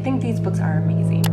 think these books are amazing.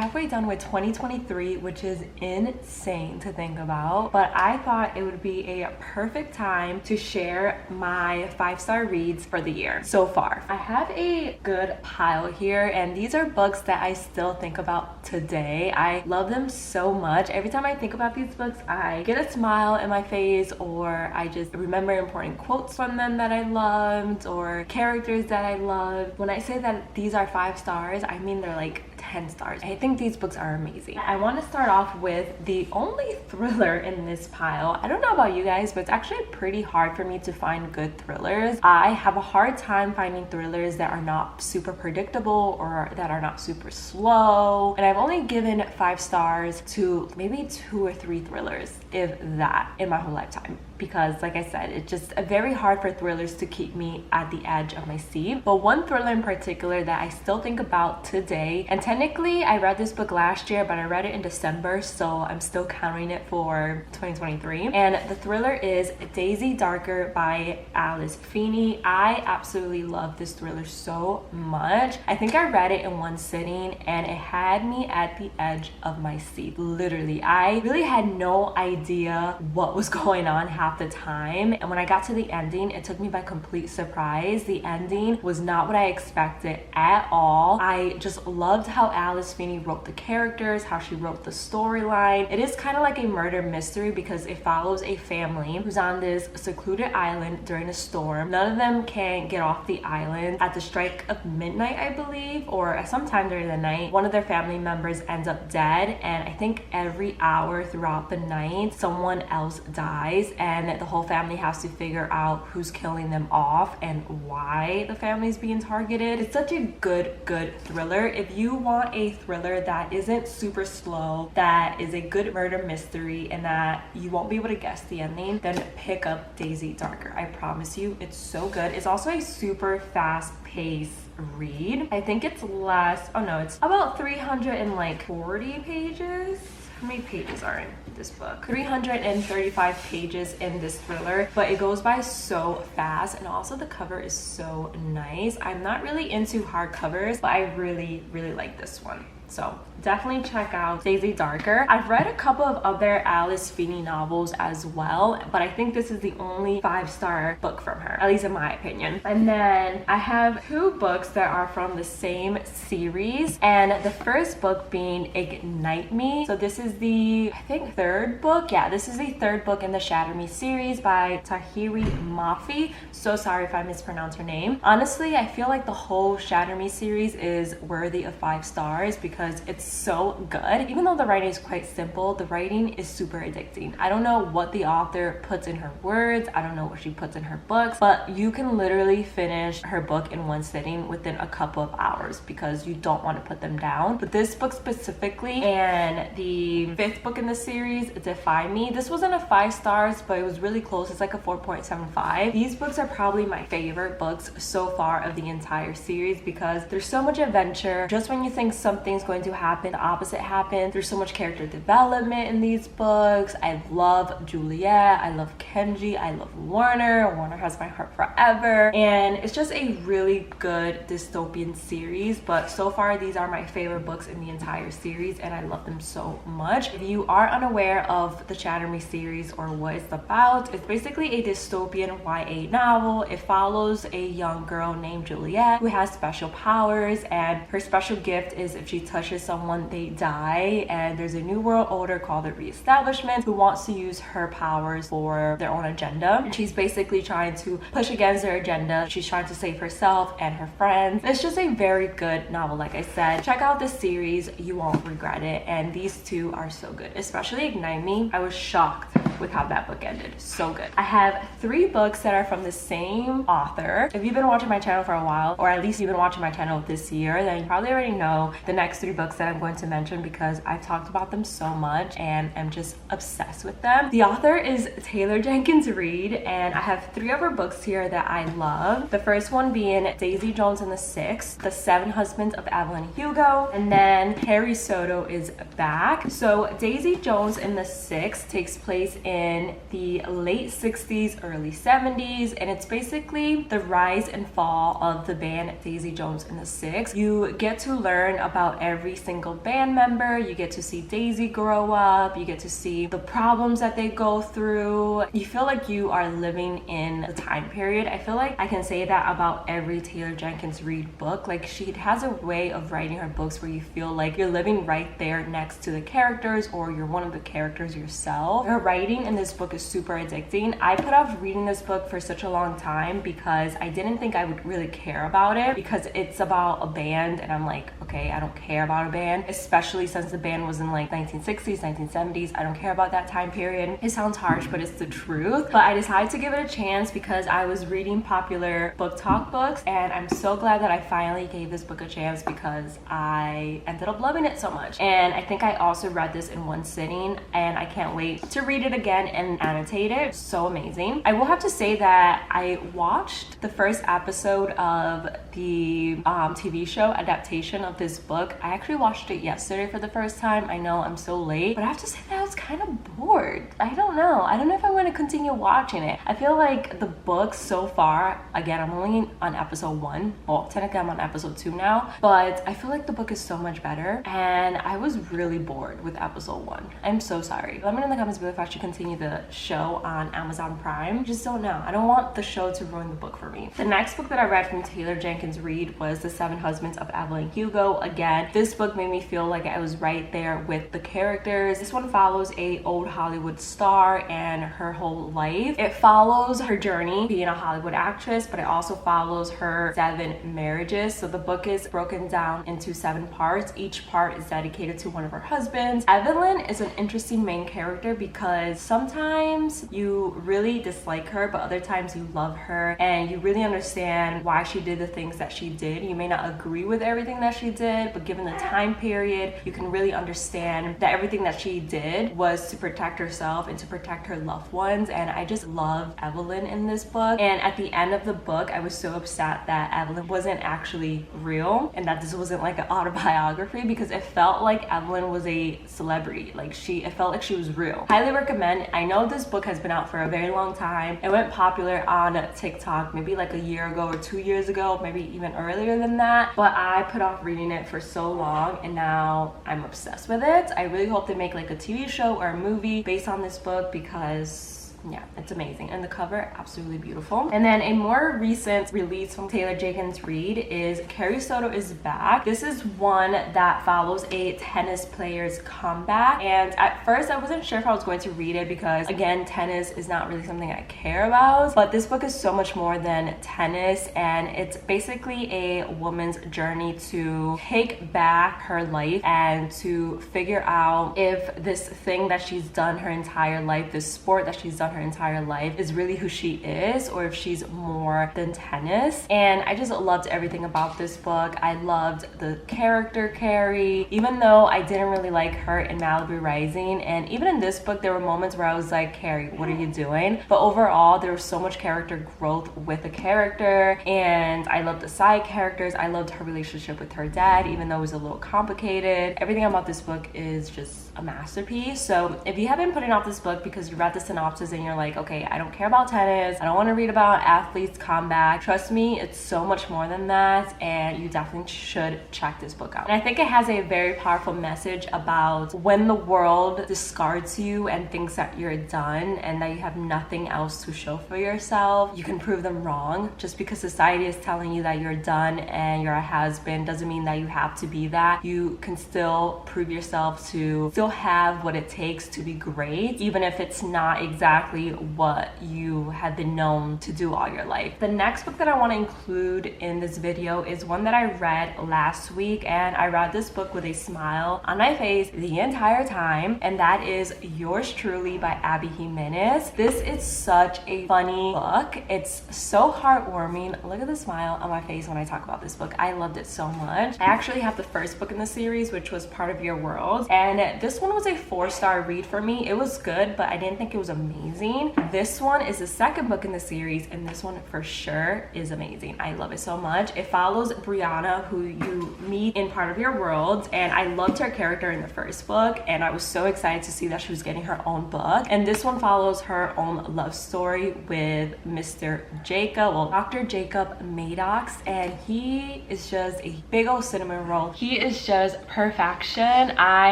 Halfway done with 2023, which is insane to think about, but I thought it would be a perfect time to share my 5-star reads for the year so far. I have a good pile here, and these are books that I still think about today. I love them so much. Every time I think about these books, I get a smile in my face, or I just remember important quotes from them that I loved, or characters that I loved. When I say that these are 5 stars, I mean they're like 10 stars. I think these books are amazing. I want to start off with the only thriller in this pile. I don't know about you guys, but it's actually pretty hard for me to find good thrillers. I have a hard time finding thrillers that are not super predictable or that are not super slow. And I've only given 5 stars to maybe 2 or 3 thrillers, if that, in my whole lifetime. Because like I said, it's just very hard for thrillers to keep me at the edge of my seat. But one thriller in particular that I still think about today, and technically I read this book last year, but I read it in December, so I'm still counting it for 2023. And the thriller is Daisy Darker by Alice Feeney. I absolutely love this thriller so much. I think I read it in one sitting and it had me at the edge of my seat. Literally, I really had no idea what was going on half the time, and when I got to the ending, it took me by complete surprise. The ending was not what I expected at all. I just loved how Alice Feeney wrote the characters, how she wrote the storyline. It is kind of like a murder mystery because it follows a family who's on this secluded island during a storm. None of them can get off the island. At the strike of midnight, I believe, or at some time during the night, one of their family members ends up dead, and I think every hour throughout the night someone else dies, and the whole family has to figure out who's killing them off and why the family's being targeted. It's such a good thriller. If you want a thriller that isn't super slow, that is a good murder mystery, and that you won't be able to guess the ending, then pick up Daisy Darker. I promise you, it's so good. It's also a super fast-paced read. I think it's less, oh no, it's about 340 pages. How many pages are in this book? 335 pages in this thriller, but it goes by so fast, and also the cover is so nice. I'm not really into hardcovers, but I really like this one. So definitely check out Daisy Darker. I've read a couple of other Alice Feeney novels as well, but I think this is the only 5-star book from her, at least in my opinion. And then I have 2 books that are from the same series, and the first book being Ignite Me. So this is the, I think, 3rd book. Yeah, this is the 3rd book in the Shatter Me series by Tahiri Mafi. So sorry if I mispronounced her name. Honestly, I feel like the whole Shatter Me series is worthy of 5 stars because it's so good. Even though the writing is quite simple, the writing is super addicting. I don't know what the author puts in her words, I don't know what she puts in her books, but you can literally finish her book in one sitting within a couple of hours because you don't want to put them down. But this book specifically, and the 5th book in the series, Defy Me, this wasn't a 5 stars, but it was really close. It's like a 4.75. These books are probably my favorite books so far of the entire series because there's so much adventure. Just when you think something's going to happen, the opposite happens. There's so much character development in these books. I love Juliet, I love Kenji, I love Warner. Warner has my heart forever, and it's just a really good dystopian series. But so far, these are my favorite books in the entire series, and I love them so much. If you are unaware of the Shatter Me series or what it's about, it's basically a dystopian YA novel. It follows a young girl named Juliet who has special powers, and her special gift is if she touches someone, they die. And there's a new world order called the Reestablishment who wants to use her powers for their own agenda. And she's basically trying to push against their agenda. She's trying to save herself and her friends. It's just a very good novel. Like I said, check out this series, you won't regret it. And these 2 are so good, especially Ignite Me. I was shocked with how that book ended. So good. I have 3 books that are from the same author. If you've been watching my channel for a while, or at least you've been watching my channel this year, then you probably already know the next 3 books that I'm going to mention because I've talked about them so much and I'm just obsessed with them. The author is Taylor Jenkins Reid, and I have 3 of her books here that I love. The first one being Daisy Jones and the Six, The 7 Husbands of Evelyn Hugo, and then Harry Soto is Back. So Daisy Jones and the Six takes place in the late 60s, early 70s, and it's basically the rise and fall of the band Daisy Jones and the Six. You get to learn about every single band member, you get to see Daisy grow up, you get to see the problems that they go through. You feel like you are living in the time period. I feel like I can say that about every Taylor Jenkins Reid book. Like, she has a way of writing her books where you feel like you're living right there next to the characters, or you're one of the characters yourself. Her writing in this book is super addicting. I put off reading this book for such a long time because I didn't think I would really care about it, because it's about a band and I'm like, okay, I don't care about a band, especially since the band was in like 1960s, 1970s. I don't care about that time period. It sounds harsh, but it's the truth. But I decided to give it a chance because I was reading popular book talk books, and I'm so glad that I finally gave this book a chance because I ended up loving it so much. And I think I also read this in one sitting, and I can't wait to read it again and annotate it. So amazing. I will have to say that I watched the first episode of the TV show adaptation of this book. I actually watched it yesterday for the first time. I know I'm so late, but I have to say that I was kind of bored. I don't know if I'm going to continue watching it. I feel like the book so far, again, I'm only on episode 1. Well, technically I'm on episode 2 now, but I feel like the book is so much better, and I was really bored with episode 1. I'm so sorry. Let me know in the comments below if I should continue the show on Amazon Prime. Just don't know. I don't want the show to ruin the book for me. The next book that I read from Taylor Jenkins Reid was The Seven Husbands of Evelyn Hugo. Again, this book made me feel like I was right there with the characters. This one follows a old Hollywood star and her whole life. It follows her journey being a Hollywood actress, but it also follows her 7 marriages. So the book is broken down into 7 parts. Each part is dedicated to one of her husbands. Evelyn is an interesting main character because sometimes you really dislike her, but other times you love her and you really understand why she did the things that she did. You may not agree with everything that she did, but given the time period, you can really understand that everything that she did was to protect herself and to protect her loved ones. And I just love Evelyn in this book. And at the end of the book, I was so upset that Evelyn wasn't actually real and that this wasn't like an autobiography, because it felt like Evelyn was a celebrity. Like, it felt like she was real. Highly recommend. I know this book has been out for a very long time. It went popular on TikTok maybe like a year ago or 2 years ago, maybe even earlier than that, but I put off reading it for so long and now I'm obsessed with it. I really hope they make like a TV show or a movie based on this book because yeah, it's amazing, and the cover absolutely beautiful. And then a more recent release from Taylor Jenkins Reid is Carrie Soto is Back. This is one that follows a tennis player's comeback, and at first I wasn't sure if I was going to read it because, again, tennis is not really something I care about, but this book is so much more than tennis, and it's basically a woman's journey to take back her life and to figure out if this thing that she's done her entire life, this sport that she's done her entire life, is really who she is, or if she's more than tennis. And I just loved everything about this book. I loved the character Carrie, even though I didn't really like her in Malibu Rising, and even in this book there were moments where I was like, Carrie, what are you doing? But overall there was so much character growth with the character, and I loved the side characters. I loved her relationship with her dad, even though it was a little complicated. Everything about this book is just a masterpiece. So if you have been putting off this book because you read the synopsis and you're like, okay, I don't care about tennis, I don't want to read about athletes comeback, trust me, it's so much more than that, and you definitely should check this book out. And I think it has a very powerful message about when the world discards you and thinks that you're done and that you have nothing else to show for yourself, you can prove them wrong. Just because society is telling you that you're done and you're a has-been doesn't mean that you have to be that. You can still prove yourself to still have what it takes to be great, even if it's not exactly what you have been known to do all your life. The next book that I want to include in this video is one that I read last week, and I read this book with a smile on my face the entire time, and that is Yours Truly by Abby Jimenez. This is such a funny book. It's so heartwarming. Look at the smile on my face when I talk about this book. I loved it so much. I actually have the first book in the series, which was Part of Your World, and this one was a 4-star read for me. It was good, but I didn't think it was amazing. amazing. This one is the second book in the series, and this one for sure is amazing. I love it so much. It follows Brianna, who you meet in Part of Your World, and I loved her character in the first book, and I was so excited to see that she was getting her own book. And this one follows her own love story with Mr. Jacob, well, Dr. Jacob Maddox, and he is just a big old cinnamon roll. He is just perfection. I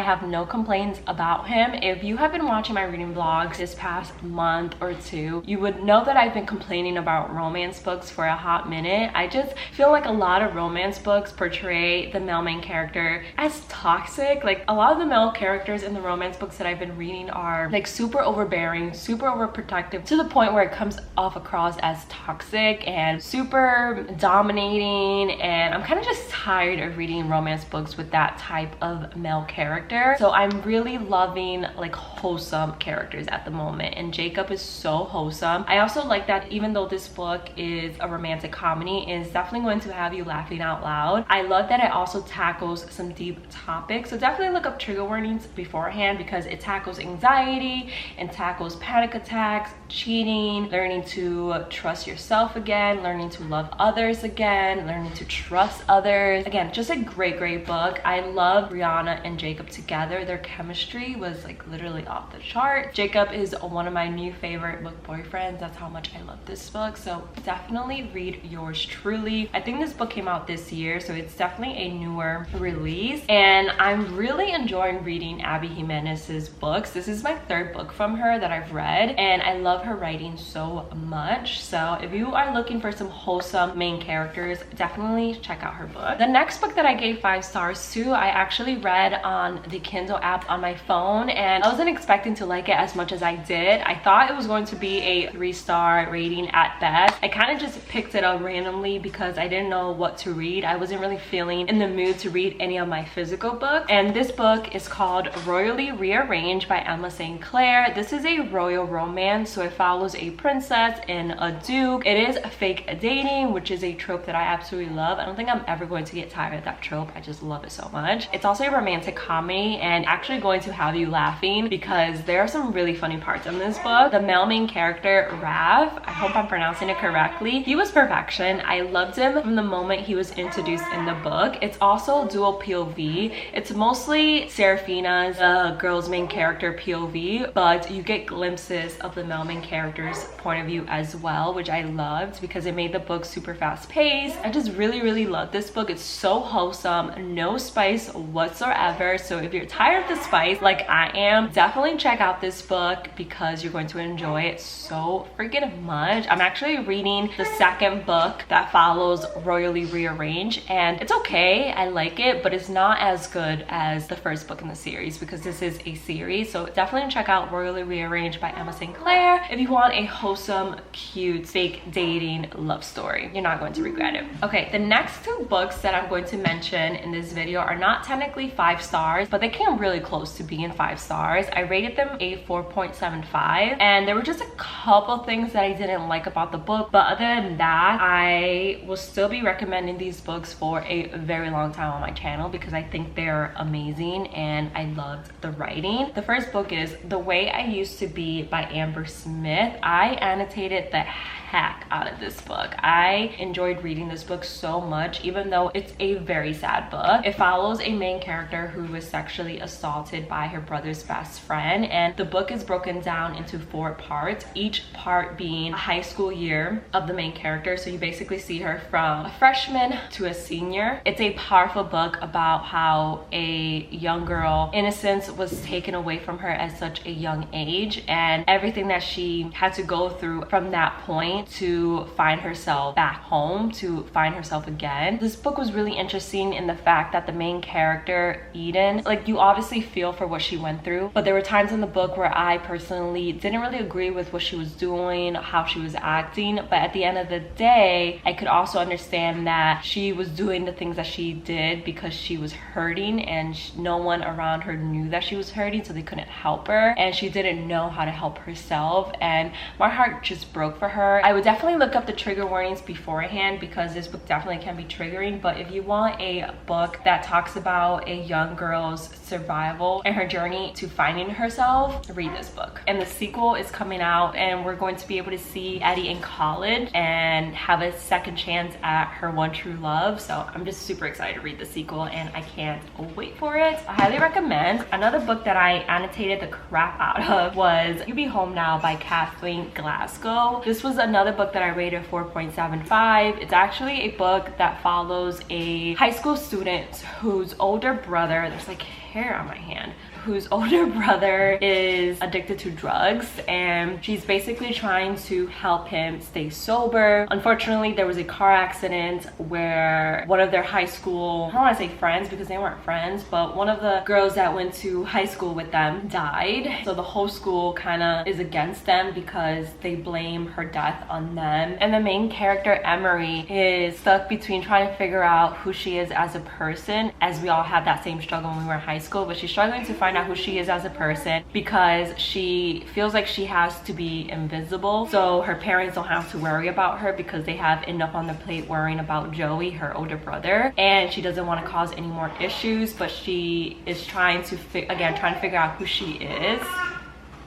have no complaints about him. If you have been watching my reading vlogs this past month or two, you would know that I've been complaining about romance books for a hot minute. I just feel like a lot of romance books portray the male main character as toxic. Like, a lot of the male characters in the romance books that I've been reading are like super overbearing, super overprotective, to the point where it comes off across as toxic and super dominating, and I'm kind of just tired of reading romance books with that type of male character. So I'm really loving like wholesome characters at the moment, and Jacob is so wholesome. I also like that even though this book is a romantic comedy, it's definitely going to have you laughing out loud. I love that it also tackles some deep topics, so definitely look up trigger warnings beforehand, because it tackles anxiety and tackles panic attacks, cheating, learning to trust yourself again, learning to love others again, learning to trust others. Again, just a great book. I love Brianna and Jacob together. Their chemistry was like literally off the chart. Jacob is one of my new favorite book boyfriends. That's how much I love this book. So definitely read yours truly. I think this book came out this year, so it's definitely a newer release, and I'm really enjoying reading Abby Jimenez's books. This is my third book from her that I've read, and I love her writing so much. So if you are looking for some wholesome main characters, definitely check out her book. The next book that I gave 5 stars to, I actually read on the Kindle app on my phone, and I wasn't expecting to like it as much as I did. I thought it was going to be a 3-star rating at best. I kind of just picked it up randomly because I didn't know what to read. I wasn't really feeling in the mood to read any of my physical books, and this book is called Royally Rearranged by Emma St. Clair. This is a royal romance, so it follows a princess and a duke. It is fake dating, which is a trope that I absolutely love. I don't think I'm ever going to get tired of that trope. I just love it so much. It's also a romantic comedy, and actually going to have you laughing because there are some really funny parts in this book. The male main character, Rav, I hope I'm pronouncing it correctly, he was perfection. I loved him from the moment he was introduced in the book. It's also dual POV. It's mostly Seraphina's, the girl's main character, POV, but you get glimpses of the male main character's point of view as well, which I loved because it made the book super fast paced. I just really love this book. It's so wholesome, no spice whatsoever. So if you're tired of the spice like I am, definitely check out this book because you're going to enjoy it so freaking much. I'm actually reading the second book that follows Royally Rearranged, and it's okay. I like it, but it's not as good as the first book in the series because this is a series. So definitely check out Royally Rearranged by Emma St. Clair if you want a wholesome, cute, fake dating love story. You're not going to regret it. Okay, the next 2 books that I'm going to mention in this video are not technically 5 stars, but they came really close to being 5 stars. I rated them a 4.75, and there were just a couple things that I didn't like about the book, but other than that, I will still be recommending these books for a very long time on my channel because I think they're amazing and I loved the writing. The first book is The Way I Used to Be by Amber Smith. I annotated the heck out of this book. I enjoyed reading this book so much, even though it's a very sad book. It follows a main character who was sexually assaulted by her brother's best friend, and the book is broken down into 4 parts, each part being a high school year of the main character. So you basically see her from a freshman to a senior. It's a powerful book about how a young girl innocence was taken away from her at such a young age, and everything that she had to go through from that point to find herself back home, to find herself again. This book was really interesting in the fact that the main character, Eden, like, you obviously feel for what she went through, but there were times in the book where I personally didn't really agree with what she was doing, how she was acting, but at the end of the day, I could also understand that she was doing the things that she did because she was hurting, and no one around her knew that she was hurting, so they couldn't help her, and she didn't know how to help herself, and my heart just broke for her. I would definitely look up the trigger warnings beforehand because this book definitely can be triggering. But if you want a book that talks about a young girl's survival and her journey to finding herself, read this book. And the sequel is coming out, and we're going to be able to see Eddie in college and have a second chance at her one true love. So I'm just super excited to read the sequel, and I can't wait for it. I highly recommend. Another book that I annotated the crap out of was You Be Home Now by Kathleen Glasgow. This was another book that I rated 4.75. It's actually a book that follows a high school student whose older brother, there's like hair on my hand, whose older brother is addicted to drugs, and she's basically trying to help him stay sober. Unfortunately, there was a car accident where one of their high school, I don't want to say friends because they weren't friends, but one of the girls that went to high school with them died. So the whole school kind of is against them because they blame her death on them. And the main character, Emery, is stuck between trying to figure out who she is as a person, as we all had that same struggle when we were in high school, but she's struggling to find out who she is as a person because she feels like she has to be invisible, so her parents don't have to worry about her because they have enough on their plate worrying about Joey, her older brother, and she doesn't want to cause any more issues, but she is trying to figure out who she is.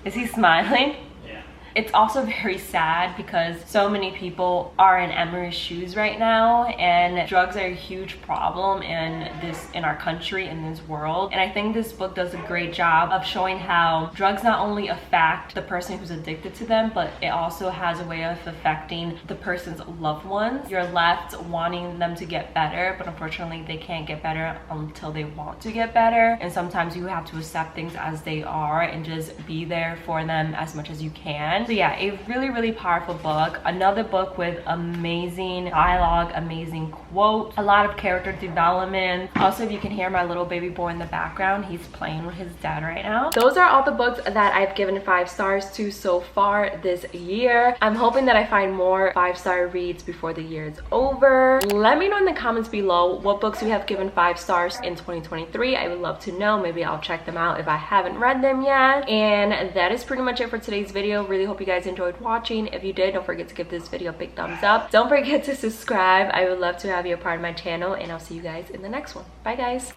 Is he smiling? It's also very sad because so many people are in Emery's shoes right now, and drugs are a huge problem in our country, in this world. And I think this book does a great job of showing how drugs not only affect the person who's addicted to them, but it also has a way of affecting the person's loved ones. You're left wanting them to get better, but unfortunately they can't get better until they want to get better. And sometimes you have to accept things as they are and just be there for them as much as you can. So yeah, a really powerful book. Another book with amazing dialogue, amazing quote, a lot of character development. Also, if you can hear my little baby boy in the background, he's playing with his dad right now. Those are all the books that I've given 5 stars to so far this year. I'm hoping that I find more 5-star reads before the year is over. Let me know in the comments below what books you have given 5 stars in 2023. I would love to know. Maybe I'll check them out if I haven't read them yet. And that is pretty much it for today's video. Really hope you guys enjoyed watching. If you did, don't forget to give this video a big thumbs up. Don't forget to subscribe. I would love to have you a part of my channel, and I'll see you guys in the next one. Bye guys.